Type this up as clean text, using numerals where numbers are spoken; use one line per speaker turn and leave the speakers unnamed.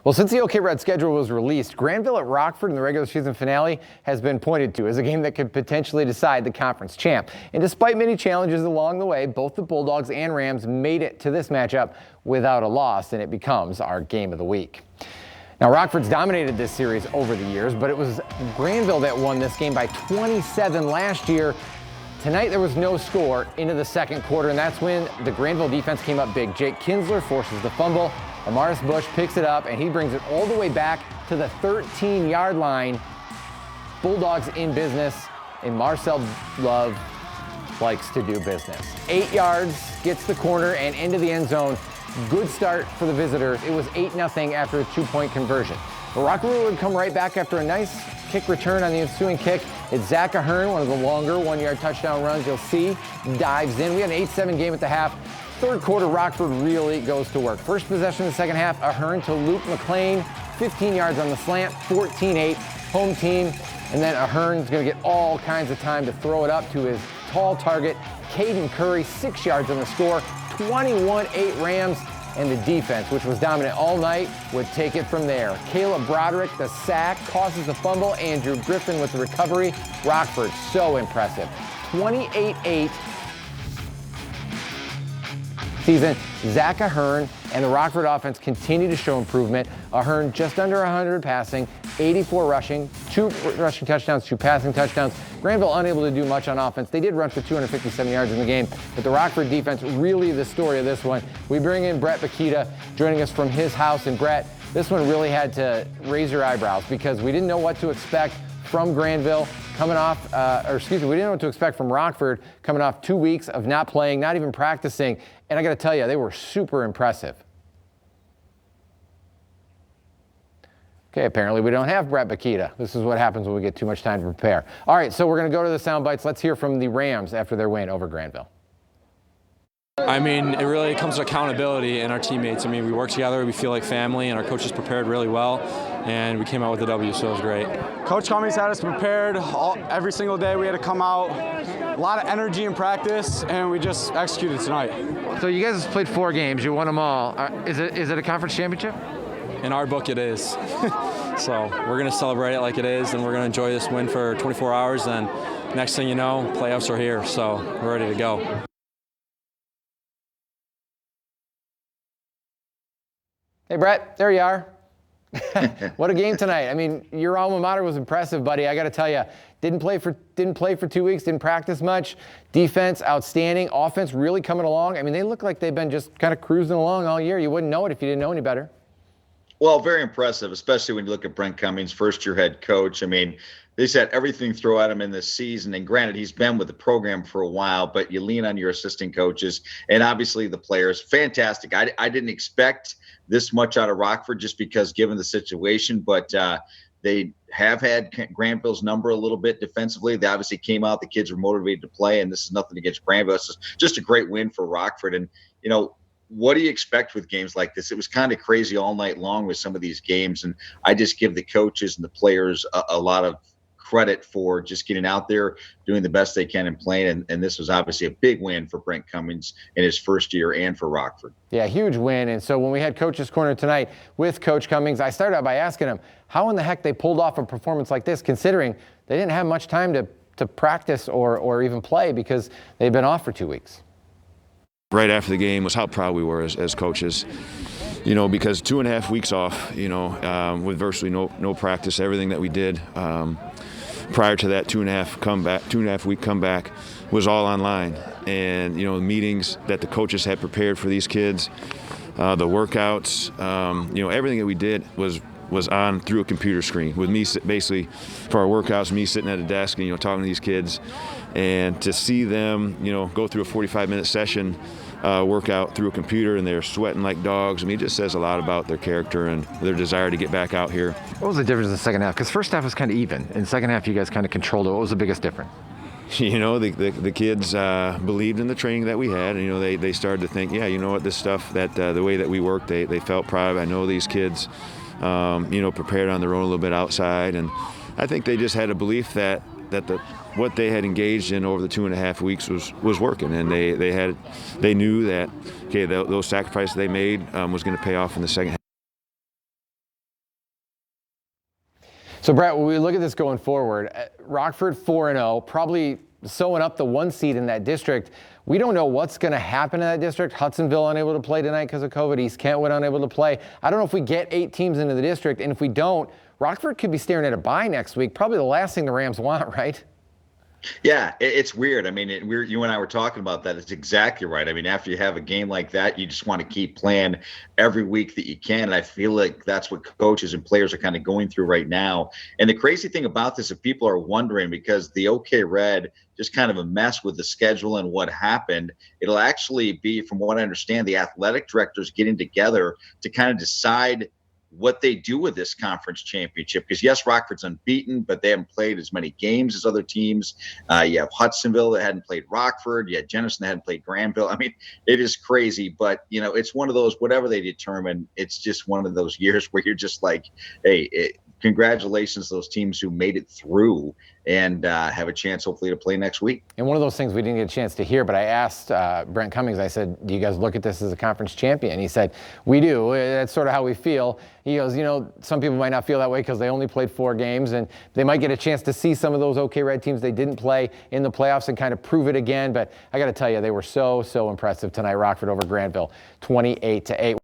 Well, since the OK Red schedule was released, Grandville at Rockford in the regular season finale has been pointed to as a game that could potentially decide the conference champ. And despite many challenges along the way, both the Bulldogs and Rams made it to this matchup without a loss, and it becomes our game of the week. Now, Rockford's dominated this series over the years, but it was Grandville that won this game by 27 last year. Tonight, there was no score into the second quarter, and that's when the Grandville defense came up big. Jake Kinsler forces the fumble. Amaris Bush picks it up, and he brings it all the way back to the 13-yard line. Bulldogs in business, and Marcel Love likes to do business. 8 yards, gets the corner, and into the end zone. Good start for the visitors. It was 8-0 after a two-point conversion. But Rockford would come right back after a nice kick return on the ensuing kick. It's Zach Ahern, one of the longer one-yard touchdown runs you'll see, dives in. We had an 8-7 game at the half. Third quarter, Rockford really goes to work. First possession in the second half, Ahern to Luke McLean, 15 yards on the slant, 14-8, home team. And then Ahern's going to get all kinds of time to throw it up to his tall target, Caden Curry, 6 yards on the score, 21-8 Rams. And the defense, which was dominant all night, would take it from there. Caleb Broderick, the sack, causes the fumble. Andrew Griffin with the recovery. Rockford, so impressive. 28-8 season. Zach Ahern and the Rockford offense continue to show improvement. Ahern just under 100 passing, 84 rushing, 2 rushing touchdowns, 2 passing touchdowns. Grandville unable to do much on offense. They did run for 257 yards in the game, but the Rockford defense really the story of this one. We bring in Brett Bakita joining us from his house. And Brett, this one really had to raise your eyebrows because we didn't know what to expect from Grandville coming off, we didn't know what to expect from Rockford coming off 2 weeks of not playing, not even practicing. And I got to tell you, they were super impressive. Okay, apparently we don't have Brett Bakita. This is what happens when we get too much time to prepare. All right, so we're going to go to the sound bites. Let's hear from the Rams after their win over Grandville.
I mean, it really comes to accountability and our teammates. I mean, we work together, we feel like family, and our coaches prepared really well, and we came out with a W, so it was great.
Coach Cummings had us prepared every single day. We had to come out, a lot of energy in practice, and we just executed tonight.
So you guys played 4 games, you won them all. Is it a conference championship?
In our book, it is. So we're going to celebrate it like it is, and we're going to enjoy this win for 24 hours, and next thing you know, playoffs are here, so we're ready to go.
Hey, Brett, there you are. What a game tonight. I mean, your alma mater was impressive, buddy. I got to tell you, didn't play for 2 weeks, didn't practice much. Defense, outstanding. Offense really coming along. I mean, they look like they've been just kind of cruising along all year. You wouldn't know it if you didn't know any better.
Well, very impressive, especially when you look at Brent Cummings, first-year head coach. I mean, they said everything thrown at him in this season. And granted, he's been with the program for a while, but you lean on your assistant coaches and obviously the players. Fantastic. I didn't expect this much out of Rockford just because given the situation, but they have had Grandville's number a little bit defensively. They obviously came out. The kids were motivated to play, and this is nothing against Grandville. It's just a great win for Rockford. And, you know, what do you expect with games like this? It was kind of crazy all night long with some of these games, and I just give the coaches and the players a lot of credit for just getting out there, doing the best they can and playing. And this was obviously a big win for Brent Cummings in his first year and for Rockford.
Yeah, huge win. And so when we had Coach's Corner tonight with Coach Cummings, I started out by asking him how in the heck they pulled off a performance like this, considering they didn't have much time to practice or even play because they'd been off for 2 weeks.
Right after the game was how proud we were as coaches, you know, because 2.5 weeks off, you know, with virtually no practice, everything that we did prior to that 2.5 week comeback was all online. And, you know, the meetings that the coaches had prepared for these kids, the workouts, you know, everything that we did was on through a computer screen with me basically for our workouts, me sitting at a desk and, you know, talking to these kids, and to see them, you know, go through a 45-minute session workout through a computer and they're sweating like dogs. I mean, it just says a lot about their character and their desire to get back out here.
What was the difference in the second half? Because first half was kind of even. In the second half, you guys kind of controlled it. What was the biggest difference?
You know, the kids believed in the training that we had, and, you know, they started to think, yeah, you know what, this stuff, that the way that we worked, they felt proud. I know these kids, you know, prepared on their own a little bit outside, and I think they just had a belief that what they had engaged in over the 2.5 weeks was working, and they knew that, okay, those sacrifices they made was going to pay off in the second half.
So, Brett, when we look at this going forward, Rockford 4-0, probably sewing up the 1 seed in that district. We don't know what's going to happen in that district. Hudsonville unable to play tonight because of COVID. East Kentwood unable to play. I don't know if we get 8 teams into the district, and if we don't, Rockford could be staring at a bye next week. Probably the last thing the Rams want, right?
Yeah, it's weird. I mean, you and I were talking about that. It's exactly right. I mean, after you have a game like that, you just want to keep playing every week that you can. And I feel like that's what coaches and players are kind of going through right now. And the crazy thing about this, if people are wondering, because the OK Red just kind of a mess with the schedule and what happened, it'll actually be, from what I understand, the athletic directors getting together to kind of decide what they do with this conference championship. Because yes, Rockford's unbeaten, but they haven't played as many games as other teams. You have Hudsonville that hadn't played Rockford. You had Jenison that hadn't played Grandville. I mean, it is crazy, but it's one of those, whatever they determine, it's just one of those years where you're just like, hey, congratulations to those teams who made it through and have a chance hopefully to play next week. And
one of those things we didn't get a chance to hear, but I asked Brent Cummings, I said, do you guys look at this as a conference champion? He said, we do. That's sort of how we feel. He goes, some people might not feel that way because they only played 4 games and they might get a chance to see some of those OK Red teams they didn't play in the playoffs and kind of prove it again. But I got to tell you, they were so impressive tonight. Rockford over Grandville, 28-8.